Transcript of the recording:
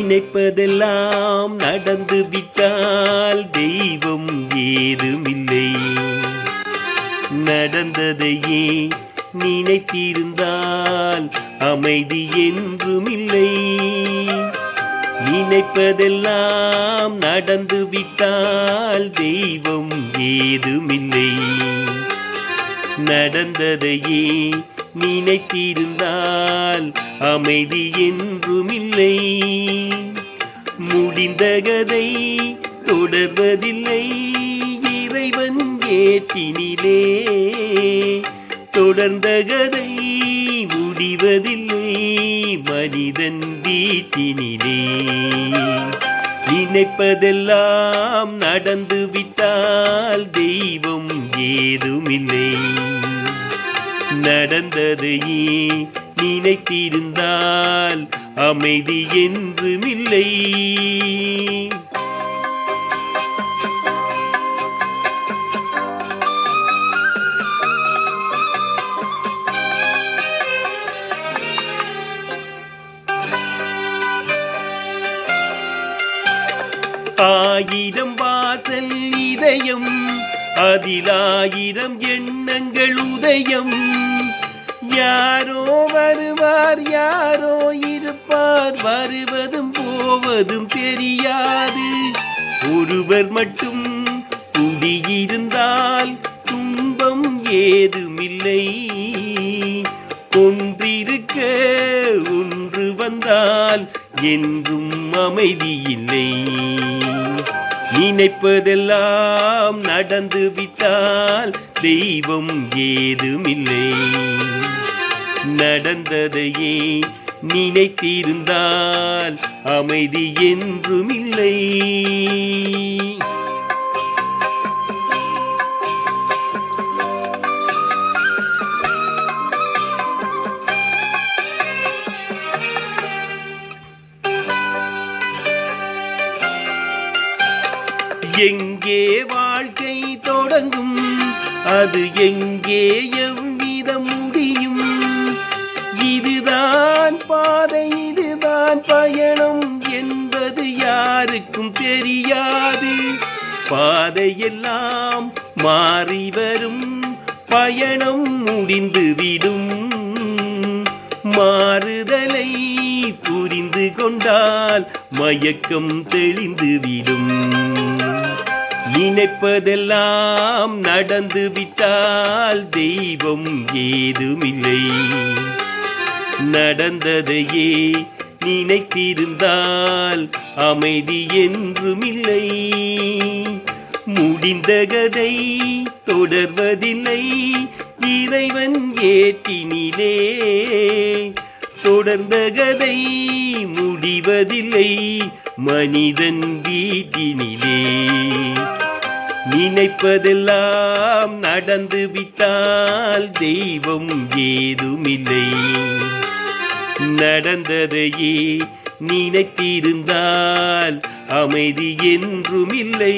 நினைப்பதெல்லாம் நடந்து விட்டால் தெய்வம் ஏதுமில்லை. நடந்ததையே நினைத்திருந்தால் அமைதி என்றுமில்லை. நினைப்பதெல்லாம் நடந்து விட்டால் தெய்வம் ஏதுமில்லை. நடந்ததையே நினைத்திருந்தால் அமைதி என்றுமில்லை. முடிந்த கதை தொடர்வதில்லை இறைவன் ஏட்டினிலே. தொடர்ந்த கதை முடிவதில்லை மனிதன் வீட்டினிலே. நினைப்பதெல்லாம் நடந்து விட்டால் தெய்வம் ஏதுமில்லை. நடந்ததையே நினைத்திருந்தால் அமைதி என்றுமில்லை. ஆயிரம் வாசல் இதயம் அதில் ஆயிரம் எண்ணங்கள் உதயம். யாரோ வருவார் யாரோ இருப்பார், வருவதும் போவதும் தெரியாது. ஒருவர் மட்டும் குடியிருந்தால் துன்பம் ஏதுமில்லை. ஒன்றிருக்க ஒன்று வந்தால் என்றும் அமைதி இல்லை. நினைப்பதெல்லாம் நடந்து விட்டால் தெய்வம் ஏதுமில்லை. நடந்ததையே நினைத்திருந்தால் அமைதி என்றுமில்லை. எங்கே வாழ்க்கை தொடங்கும், அது எங்கே எவ்விதம் முடியும்? இதுதான் பாதை இதுதான் பயணம் என்பது யாருக்கும் தெரியாது. பாதையெல்லாம் மாறி வரும், பயணம் முடிந்துவிடும். மாறுதலை புரிந்து கொண்டால் மயக்கம் தெளிந்துவிடும். நினைப்பதெல்லாம் நடந்து விட்டால் தெய்வம் ஏதுமில்லை. நடந்ததையே நினைத்திருந்தால் அமைதி என்றுமில்லை. முடிந்த கதை தொடர்வதில்லை இறைவன் ஏட்டினிலே. தொடர்ந்த கதை முடிவதில்லை மனிதன் வீட்டினிலே. நினைப்பதெல்லாம் நடந்து விட்டால் தெய்வம் ஏதுமில்லை. நடந்ததையே நினைத்திருந்தால் அமைதி என்றுமில்லை.